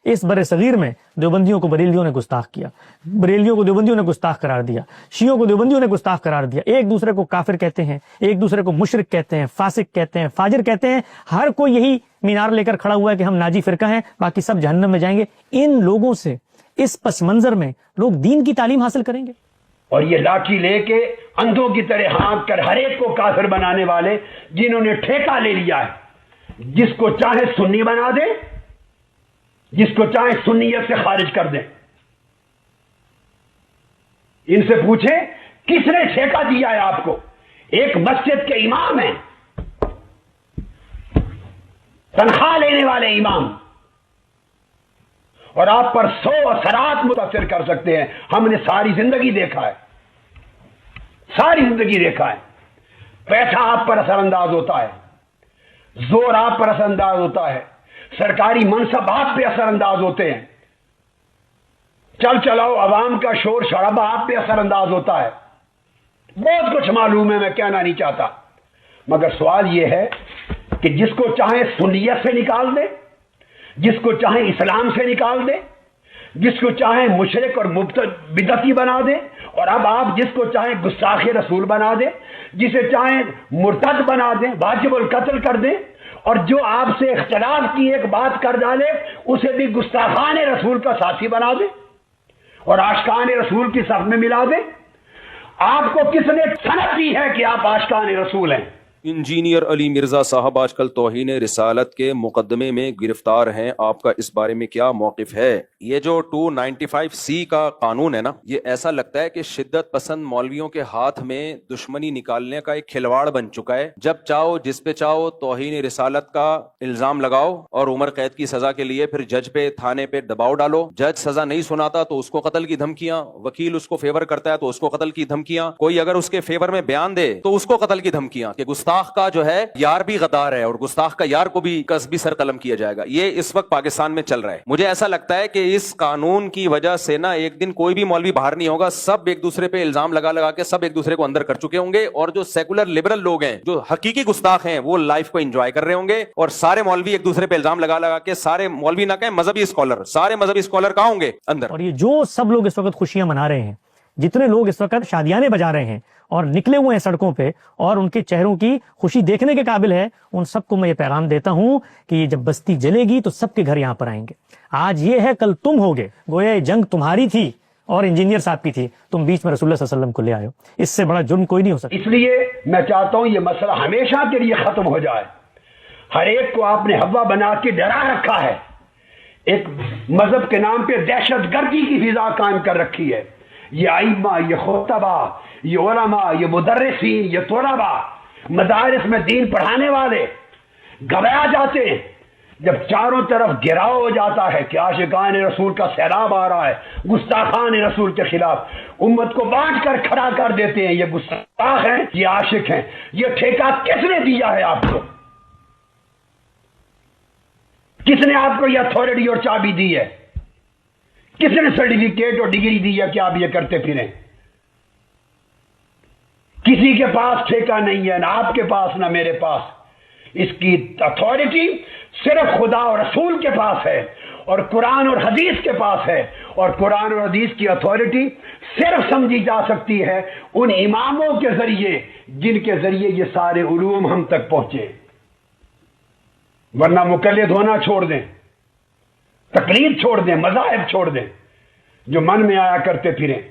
اس بر صغیر میں دیوبندیوں کو بریلویوں نے گستاخ کیا، بریلویوں کو دیوبندیوں نے گستاخ قرار دیا، شیعوں کو دیوبندیوں نے گستاخ قرار دیا، ایک دوسرے کو کافر کہتے ہیں، ایک دوسرے کو مشرک کہتے ہیں، فاسق کہتے ہیں، فاجر کہتے ہیں، ہر کوئی یہی مینار لے کر کھڑا ہوا ہے کہ ہم ناجی فرقہ ہیں، باقی سب جہنم میں جائیں گے۔ ان لوگوں سے اس پس منظر میں لوگ دین کی تعلیم حاصل کریں گے؟ اور یہ لاٹھی لے کے اندھوں کی طرح ہانک کر ہر ایک کو کافر بنانے والے جنہوں نے ٹھیکہ لے لیا ہے، جس کو چاہے سنی بنا دے، جس کو چاہے سنیت سے خارج کر دیں۔ ان سے پوچھیں کس نے ٹھیکہ دیا ہے آپ کو؟ ایک مسجد کے امام ہیں، تنخواہ لینے والے امام، اور آپ پر 100 اثرات متاثر کر سکتے ہیں۔ ہم نے ساری زندگی دیکھا ہے، ساری زندگی دیکھا ہے۔ پیسہ آپ پر اثر انداز ہوتا ہے، زور آپ پر اثر انداز ہوتا ہے، سرکاری منصب آپ پہ اثر انداز ہوتے ہیں، چل چلاؤ عوام کا شور شرابہ آپ پہ اثر انداز ہوتا ہے۔ بہت کچھ معلوم ہے، میں کہنا نہیں چاہتا، مگر سوال یہ ہے کہ جس کو چاہے سنیت سے نکال دے، جس کو چاہے اسلام سے نکال دے، جس کو چاہے مشرک اور بدعتی بنا دے، اور اب آپ جس کو چاہے گستاخ رسول بنا دیں، جسے چاہیں مرتد بنا دیں، واجب القتل کر دیں، اور جو آپ سے اختلاف کی ایک بات کر ڈالے اسے بھی گستاخان رسول کا ساتھی بنا دیں اور عاشقان رسول کی صف میں ملا دیں۔ آپ کو کس نے صنعت دی ہے کہ آپ عاشقان رسول ہیں؟ انجینئر علی مرزا صاحب آج کل توہین رسالت کے مقدمے میں گرفتار ہیں، آپ کا اس بارے میں کیا موقف ہے؟ یہ جو 295C کا قانون ہے نا، یہ ایسا لگتا ہے کہ شدت پسند مولویوں کے ہاتھ میں دشمنی نکالنے کا ایک کھلواڑ بن چکا ہے۔ جب چاہو جس پہ چاہو توہین رسالت کا الزام لگاؤ اور عمر قید کی سزا کے لیے پھر جج پہ تھانے پہ دباؤ ڈالو، جج سزا نہیں سناتا تو اس کو قتل کی دھمکیاں، وکیل اس کو فیور کرتا ہے تو اس کو قتل کی دھمکیاں، کوئی اگر اس کے فیور میں بیان دے تو اس کو قتل کی دھمکیاں، کہ گستاخ کا جو ہے یار بھی غدار ہے اور گستاخ کا یار کو بھی قصبی سر قلم کیا جائے گا۔ یہ اس وقت پاکستان میں چل رہا ہے۔ مجھے ایسا لگتا ہے کہ اس قانون کی وجہ سے نا ایک دن کوئی بھی مولوی باہر نہیں ہوگا، سب ایک دوسرے پہ الزام لگا لگا کے سب ایک دوسرے کو اندر کر چکے ہوں گے، اور جو سیکولر لبرل لوگ ہیں جو حقیقی گستاخ ہیں وہ لائف کو انجوائے کر رہے ہوں گے، اور سارے مولوی ایک دوسرے پہ الزام لگا لگا کے، سارے مولوی نہ کہیں مذہبی اسکالر، سارے مذہبی اسکالر کہاں ہوں گے؟ اندر۔ اور یہ جو سب لوگ اس وقت خوشیاں منا رہے ہیں، جتنے لوگ اس وقت شادیانے بجا رہے ہیں اور نکلے ہوئے ہیں سڑکوں پہ اور ان کے چہروں کی خوشی دیکھنے کے قابل ہے، ان سب کو میں یہ پیغام دیتا ہوں کہ یہ جب بستی جلے گی تو سب کے گھر یہاں پر آئیں گے۔ آج یہ ہے، کل تم ہوگے، گویا یہ جنگ تمہاری تھی اور انجینئر صاحب کی تھی، تم بیچ میں رسول اللہ صلی اللہ علیہ وسلم کو لے آئے ہو، اس سے بڑا جرم کوئی نہیں ہو سکتا۔ اس لیے میں چاہتا ہوں یہ مسئلہ ہمیشہ کے لیے ختم ہو جائے۔ ہر ایک کو آپ نے ہوا بنا کے ڈرا رکھا ہے، ایک مذہب کے نام پہ دہشت گردی کی فضا قائم کر رکھی ہے۔ یہ ائمہ، یہ خطبہ، یہ علماء، یہ مدرسین، یہ طلباء، مدارس میں دین پڑھانے والے گھبرا جاتے ہیں جب چاروں طرف گھیراؤ ہو جاتا ہے کہ عاشقان رسول کا سیلاب آ رہا ہے، گستاخان رسول کے خلاف امت کو بانٹ کر کھڑا کر دیتے ہیں۔ یہ گستاخ ہیں، یہ عاشق ہیں۔ یہ ٹھیکہ کس نے دیا ہے آپ کو؟ کس نے آپ کو یہ اتھارٹی اور چابی دی ہے؟ کس نے سرٹیفکیٹ اور ڈگری دی ہے کہ آپ یہ کرتے پھریں؟ کسی کے پاس ٹھیکہ نہیں ہے، نہ آپ کے پاس نہ میرے پاس۔ اس کی اتھارٹی صرف خدا اور رسول کے پاس ہے، اور قرآن اور حدیث کے پاس ہے، اور قرآن اور حدیث کی اتھارٹی صرف سمجھی جا سکتی ہے ان اماموں کے ذریعے جن کے ذریعے یہ سارے علوم ہم تک پہنچے، ورنہ مقلد ہونا چھوڑ دیں، تقلید چھوڑ دیں، مذاہب چھوڑ دیں جو من میں آیا کرتے پھریں۔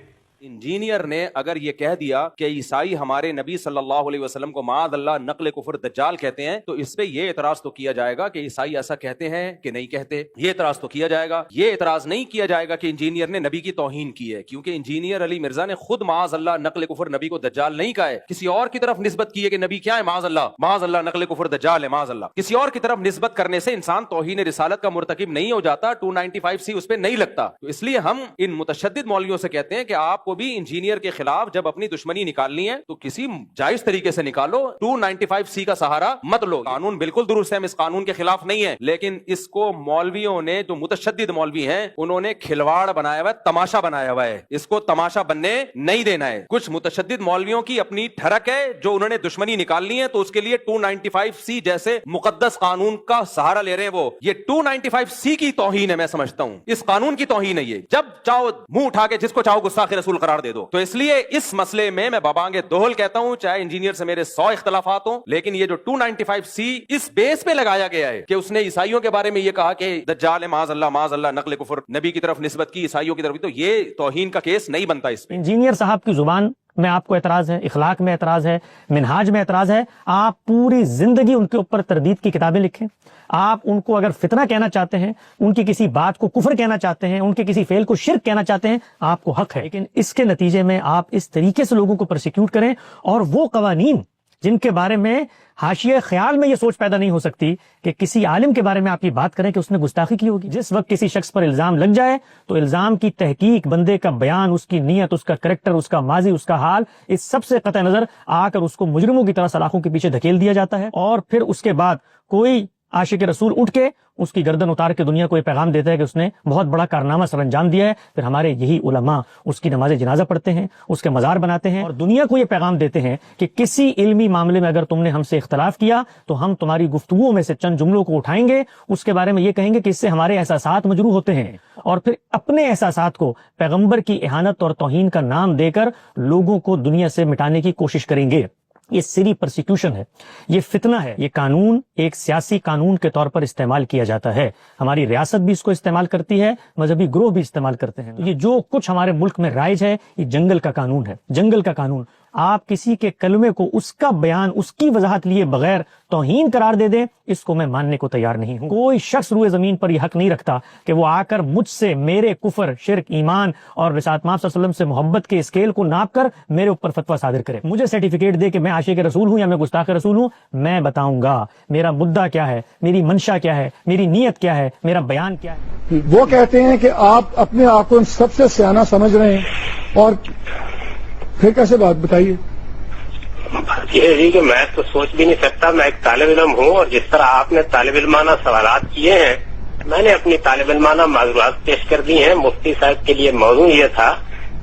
انجینئر نے اگر یہ کہہ دیا کہ عیسائی ہمارے نبی صلی اللہ علیہ وسلم کو معاذ اللہ نقل کفر دجال کہتے ہیں، تو اس پہ یہ اعتراض تو کیا جائے گا کہ عیسائی ایسا کہتے ہیں کہ نہیں کہتے، یہ اعتراض تو کیا جائے گا۔ یہ اعتراض نہیں کیا جائے گا کہ انجینئر نے نبی کی توہین کی ہے، کیونکہ انجینئر علی مرزا نے خود معاذ اللہ نقل کفر نبی کو دجال نہیں کہا ہے، کسی اور کی طرف نسبت کی ہے کہ نبی کیا ہے، معاذ اللہ نقل کفر دجال ہے، معاذ اللہ۔ کسی اور کی طرف نسبت کرنے سے انسان توہین رسالت کا مرتکب نہیں ہو جاتا، 295C اس پہ نہیں لگتا۔ تو اس لیے ہم ان متشدد مولویوں سے کہتے ہیں کہ آپ کو بھی انجینئر کے خلاف جب اپنی دشمنی نکالنی ہے تو کسی جائز طریقے سے نکالو, 295C کا سہارا مت لو. قانون بالکل درست ہے, ہم اس قانون کے خلاف نہیں ہے, لیکن اس کو مولویوں نے, جو متشدد مولوی ہیں, انہوں نے کھلواڑ بنایا ہوا ہے, تماشا بنایا ہوا ہے. اس کو تماشا بننے نہیں دینا ہے. کچھ متشدد مولویوں کی اپنی ٹھڑک ہے, جو انہوں نے دشمنی نکالنی ہے تو اس کے لیے 295C جیسے مقدس قانون کا سہارا لے رہے ہیں. وہ یہ 295C کی توہین ہے, میں سمجھتا ہوں اس قانون کی توہین ہے. یہ جب چاہو منہ اٹھا کے جس کو چاہو گستاخ رسول قرار دے دو. تو اس لیے اس مسئلے میں بابانگ دوہل کہتا ہوں, چاہے انجینئر سے میرے 100 اختلافات ہوں, لیکن یہ جو 295C اس بیس پہ لگایا گیا ہے کہ اس نے عیسائیوں کے بارے میں یہ کہا کہ دجال معاذ اللہ نقل کفر, نبی کی طرف نسبت کی, عیسائیوں کی طرف, تو یہ توہین کا کیس نہیں بنتا. اس پہ انجینئر صاحب کی زبان میں آپ کو اعتراض ہے, اخلاق میں اعتراض ہے, منہاج میں اعتراض ہے. آپ پوری زندگی ان کے اوپر تردید کی کتابیں لکھیں. آپ ان کو اگر فتنہ کہنا چاہتے ہیں, ان کی کسی بات کو کفر کہنا چاہتے ہیں, ان کے کسی فعل کو شرک کہنا چاہتے ہیں, آپ کو حق ہے. لیکن اس کے نتیجے میں آپ اس طریقے سے لوگوں کو پرسیکیوٹ کریں, اور وہ قوانین جن کے بارے میں حاشیے خیال میں یہ سوچ پیدا نہیں ہو سکتی کہ کسی عالم کے بارے میں آپ یہ بات کریں کہ اس نے گستاخی کی ہوگی. جس وقت کسی شخص پر الزام لگ جائے تو الزام کی تحقیق, بندے کا بیان, اس کی نیت, اس کا کریکٹر, اس کا ماضی, اس کا حال, اس سب سے قطع نظر آ کر اس کو مجرموں کی طرح سلاخوں کے پیچھے دھکیل دیا جاتا ہے. اور پھر اس کے بعد کوئی عاشق رسول اٹھ کے اس کی گردن اتار کے دنیا کو یہ پیغام دیتا ہے کہ اس نے بہت بڑا کارنامہ سر انجام دیا ہے. پھر ہمارے یہی علماء اس کی نماز جنازہ پڑھتے ہیں, اس کے مزار بناتے ہیں, اور دنیا کو یہ پیغام دیتے ہیں کہ کسی علمی معاملے میں اگر تم نے ہم سے اختلاف کیا تو ہم تمہاری گفتگوؤں میں سے چند جملوں کو اٹھائیں گے, اس کے بارے میں یہ کہیں گے کہ اس سے ہمارے احساسات مجروح ہوتے ہیں, اور پھر اپنے احساسات کو پیغمبر کی اہانت اور توہین کا نام دے کر لوگوں کو دنیا سے مٹانے کی کوشش کریں گے. یہ سری پرسیکیوشن ہے, یہ فتنہ ہے. یہ قانون ایک سیاسی قانون کے طور پر استعمال کیا جاتا ہے. ہماری ریاست بھی اس کو استعمال کرتی ہے, مذہبی گروہ بھی استعمال کرتے ہیں. یہ جو کچھ ہمارے ملک میں رائج ہے, یہ جنگل کا قانون ہے, جنگل کا قانون. آپ کسی کے کلمے کو, اس کا بیان, اس کی وضاحت لیے بغیر توہین قرار دے دیں, اس کو میں ماننے کو تیار نہیں ہوں. کوئی شخص روئے زمین پر یہ حق نہیں رکھتا کہ وہ آ کر مجھ سے میرے کفر, شرک, ایمان اور رسالت مآب صلی اللہ علیہ وسلم سے محبت کے اسکیل کو ناپ کر میرے اوپر فتویٰ صادر کرے. مجھے سرٹیفکیٹ دے کہ میں عاشق رسول ہوں یا میں گستاخ رسول ہوں. میں بتاؤں گا میرا مدعا کیا ہے, میری منشا کیا ہے, میری نیت کیا ہے, میرا بیان کیا ہے. وہ کہتے ہیں کہ آپ اپنے آپ کو سب سے سیانہ سمجھ رہے ہیں, اور پھر کیسے بات بتائیے. یہ جی کہ میں تو سوچ بھی نہیں سکتا, میں ایک طالب علم ہوں, اور جس طرح آپ نے طالب علمانہ سوالات کیے ہیں, میں نے اپنی طالب علمانہ معذورات پیش کر دی ہیں. مفتی صاحب کے لیے موضوع یہ تھا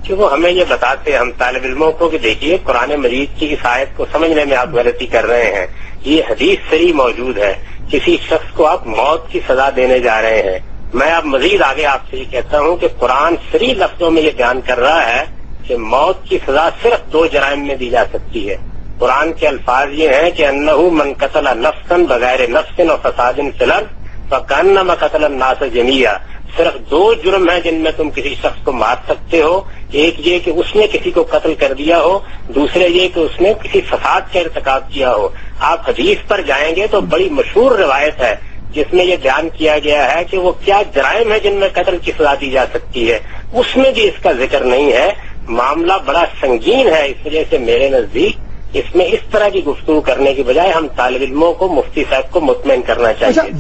کہ وہ ہمیں یہ بتاتے ہم طالب علموں کو کہ دیکھیے قرآن مجید کی اس آیت کو سمجھنے میں آپ غلطی کر رہے ہیں. یہ حدیث صریح موجود ہے, کسی شخص کو آپ موت کی سزا دینے جا رہے ہیں. میں اب مزید آگے آپ سے یہ کہتا ہوں کہ قرآن صریح لفظوں میں یہ بیان کر رہا ہے کہ موت کی سزا صرف 2 جرائم میں دی جا سکتی ہے. قرآن کے الفاظ یہ ہیں کہ انہو من قتل نفسا بغیر نفس و فساد فی الارض فکانما قتل الناس جمیعا. صرف 2 جرم ہیں جن میں تم کسی شخص کو مار سکتے ہو. ایک یہ کہ اس نے کسی کو قتل کر دیا ہو, دوسرے یہ کہ اس نے کسی فساد کا ارتکاب کیا ہو. آپ حدیث پر جائیں گے تو بڑی مشہور روایت ہے جس میں یہ بیان کیا گیا ہے کہ وہ کیا جرائم ہے جن میں قتل کی سزا دی جا سکتی ہے. اس میں بھی اس کا ذکر نہیں ہے. معاملہ بڑا سنگین ہے, اس وجہ سے میرے نزدیک اس میں اس طرح کی گفتگو کرنے کی بجائے ہم طالب علموں کو, مفتی صاحب کو مطمئن کرنا چاہیے.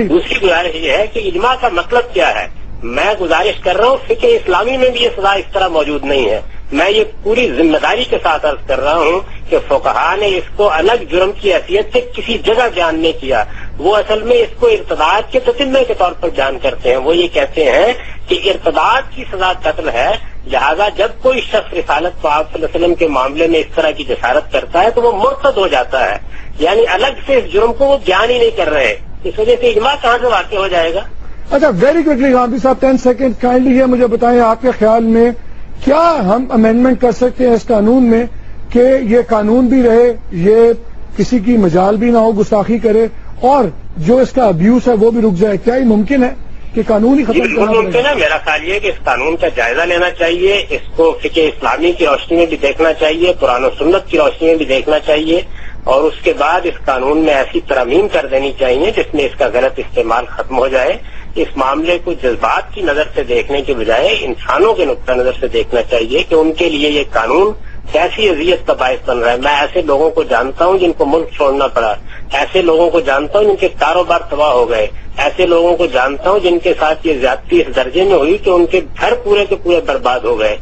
دوسری گزارش یہ ہے کہ اجماع کا مطلب کیا ہے. میں گزارش کر رہا ہوں فقہ اسلامی میں بھی یہ سزا اس طرح موجود نہیں ہے. میں یہ پوری ذمہ داری کے ساتھ عرض کر رہا ہوں کہ فقہا نے اس کو الگ جرم کی حیثیت سے کسی جگہ بیان نہیں کیا. وہ اصل میں اس کو ارتداد کے تتمے کے طور پر بیان کرتے ہیں. وہ یہ کہتے ہیں کہ ارتداد کی سزا قتل ہے, لہذا جب کوئی شخص رسالت آپ صلی اللہ علیہ وسلم کے معاملے میں اس طرح کی جسارت کرتا ہے تو وہ مرتد ہو جاتا ہے. یعنی الگ سے اس جرم کو وہ بیان ہی نہیں کر رہے. اس وجہ سے اجماع کہاں سے واقع ہو جائے گا. اچھا, ویری کوئکلی غامدی صاحب 10 سیکنڈ کائنڈلی یہ مجھے بتائیں, آپ کے خیال میں کیا ہم امینڈمنٹ کر سکتے ہیں اس قانون میں کہ یہ قانون بھی رہے, یہ کسی کی مجال بھی نہ ہو گستاخی کرے, اور جو اس کا ابیوز ہے وہ بھی رک جائے؟ کیا یہ ممکن ہے کہ قانون ہی ختم کرنا پڑے؟ ممکن ہے. میرا خیال یہ کہ اس قانون کا جائزہ لینا چاہیے, اس کو فقہ اسلامی کی روشنی میں بھی دیکھنا چاہیے, قرآن و سنت کی روشنی میں بھی دیکھنا چاہیے, اور اس کے بعد اس قانون میں ایسی ترمیم کر دینی چاہیے جس میں اس کا غلط استعمال ختم ہو جائے. اس معاملے کو جذبات کی نظر سے دیکھنے کے بجائے انسانوں کے نقطہ نظر سے دیکھنا چاہیے کہ ان کے لیے یہ قانون کیسی اذیت کا باعث بن رہا ہے. میں ایسے لوگوں کو جانتا ہوں جن کو ملک چھوڑنا پڑا, ایسے لوگوں کو جانتا ہوں جن کے کاروبار تباہ ہو گئے, ایسے لوگوں کو جانتا ہوں جن کے ساتھ یہ زیادتی اس درجے میں ہوئی کہ ان کے گھر پورے کے پورے برباد ہو گئے.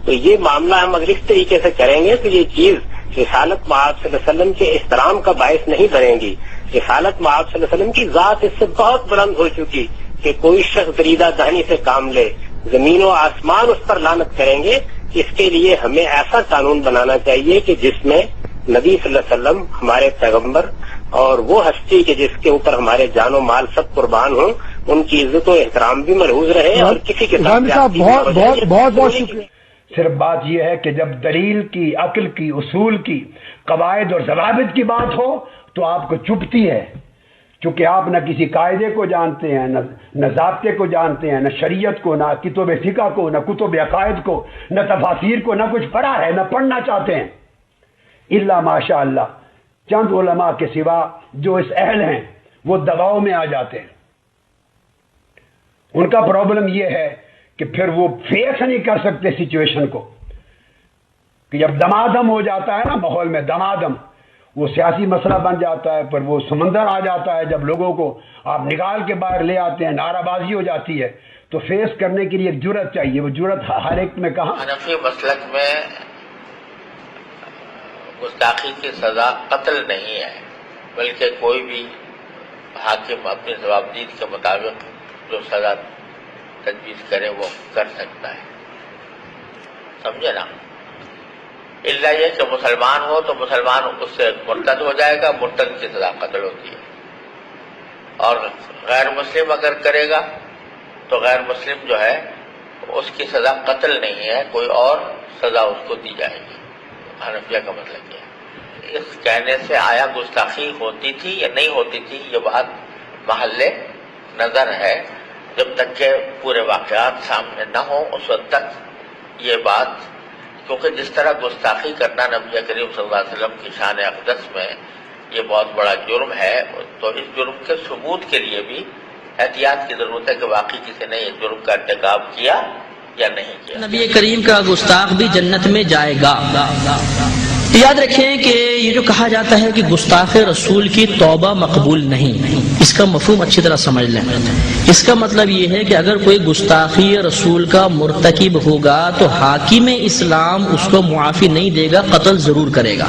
تو یہ معاملہ ہم اگر اس طریقے سے کریں گے تو یہ چیز رسالت مآب صلی اللہ علیہ وسلم کے احترام کا باعث نہیں بنے گی. رسالت مآب صلی اللہ علیہ وسلم کی ذات اس سے بہت بلند ہو چکی کہ کوئی شخص دریدہ دہنی سے کام لے زمین و آسمان اس پر لعنت کریں گے. اس کے لیے ہمیں ایسا قانون بنانا چاہیے کہ جس میں نبی صلی اللہ علیہ وسلم ہمارے پیغمبر اور وہ ہستی کہ جس کے اوپر ہمارے جان و مال سب قربان ہوں ان کی عزت و احترام بھی ملحوظ رہے اور کسی کے ساتھ بہت شکریہ. صرف بات یہ ہے کہ جب دلیل کی، عقل کی، اصول کی، قواعد اور ضوابط کی بات ہو تو آپ کو چپتی ہے، چونکہ آپ نہ کسی قاعدے کو جانتے ہیں، نہ ضابطے کو جانتے ہیں، نہ شریعت کو، نہ کتب فقہ کو، نہ کتب عقائد کو، نہ تفاسیر کو، نہ کچھ پڑھا ہے، نہ پڑھنا چاہتے ہیں. الا ماشاء اللہ چند علماء کے سوا جو اس اہل ہیں وہ دباؤ میں آ جاتے ہیں. ان کا پرابلم یہ ہے کہ پھر وہ فیس نہیں کر سکتے سچویشن کو، کہ جب دمادم ہو جاتا ہے نا ماحول میں، دمادم وہ سیاسی مسئلہ بن جاتا ہے، پر وہ سمندر آ جاتا ہے. جب لوگوں کو آپ نکال کے باہر لے آتے ہیں، نعرہ بازی ہو جاتی ہے، تو فیس کرنے کے لیے ایک جرأت چاہیے. وہ جرأت ہر ایک میں کہاں؟ حنفی مسلک میں گستاخی کی سزا قتل نہیں ہے، بلکہ کوئی بھی حاکم اپنی جوابدید کے مطابق جو سزا تجویز کرے وہ کر سکتا ہے. سمجھے نا؟ الا یہ کہ مسلمان ہو تو مسلمان اس سے مرتد ہو جائے گا، مرتد کی سزا قتل ہوتی ہے. اور غیر مسلم اگر کرے گا تو غیر مسلم جو ہے اس کی سزا قتل نہیں ہے، کوئی اور سزا اس کو دی جائے گی. حنفیہ کا مطلب یہ ہے. اس کہنے سے آیا گستاخی ہوتی تھی یا نہیں ہوتی تھی یہ بات محل نظر ہے. جب تک کہ پورے واقعات سامنے نہ ہوں اس وقت تک یہ بات، کیونکہ جس طرح گستاخی کرنا نبی کریم صلی اللہ علیہ وسلم کی شان اقدس میں یہ بہت بڑا جرم ہے، تو اس جرم کے ثبوت کے لیے بھی احتیاط کی ضرورت ہے کہ واقعی کسی نے یہ جرم کا ارتکاب کیا یا نہیں کیا. نبی کریم کا گستاخ بھی جنت میں جائے گا. یاد رکھیں کہ یہ جو کہا جاتا ہے کہ گستاخ رسول کی توبہ مقبول نہیں، اس کا مفہوم اچھی طرح سمجھ لیں. اس کا مطلب یہ ہے کہ اگر کوئی گستاخی رسول کا مرتکب ہوگا تو حاکم اسلام اس کو معافی نہیں دے گا، قتل ضرور کرے گا.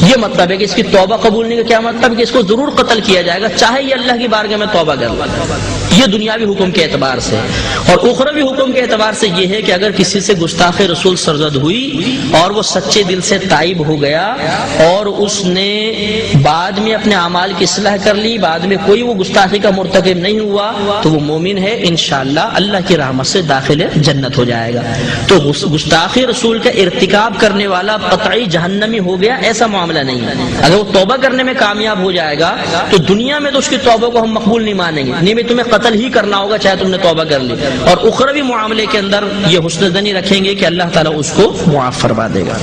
یہ مطلب ہے کہ اس کی توبہ قبول نہیں کا کیا مطلب کہ اس کو ضرور قتل کیا جائے گا، چاہے یہ اللہ کی بارگاہ میں توبہ کر لے. یہ دنیاوی حکم کے اعتبار سے. اور اخروی حکم کے اعتبار سے یہ ہے کہ اگر کسی سے گستاخ رسول سرزد ہوئی اور وہ سچے دل سے تائب ہو گیا اور اس نے بعد میں اپنے اعمال کی اصلاح کر لی، بعد میں کوئی وہ گستاخی کا مرتکب نہیں ہوا، تو وہ مومن ہے، انشاءاللہ اللہ کی رحمت سے داخل جنت ہو جائے گا. تو گستاخی رسول کا ارتکاب کرنے والا قطعی جہنمی ہو گیا، ایسا معاملہ نہیں ہے. اگر وہ توبہ کرنے میں کامیاب ہو جائے گا تو دنیا میں تو اس کی توبہ کو ہم مقبول نہیں مانیں گے، نہیں میں تمہیں قتل ہی کرنا ہوگا چاہے تم نے توبہ کر لی. اور اخروی معاملے کے اندر یہ حسن ظنی رکھیں گے کہ اللہ تعالیٰ اس کو معاف فرما دے گا.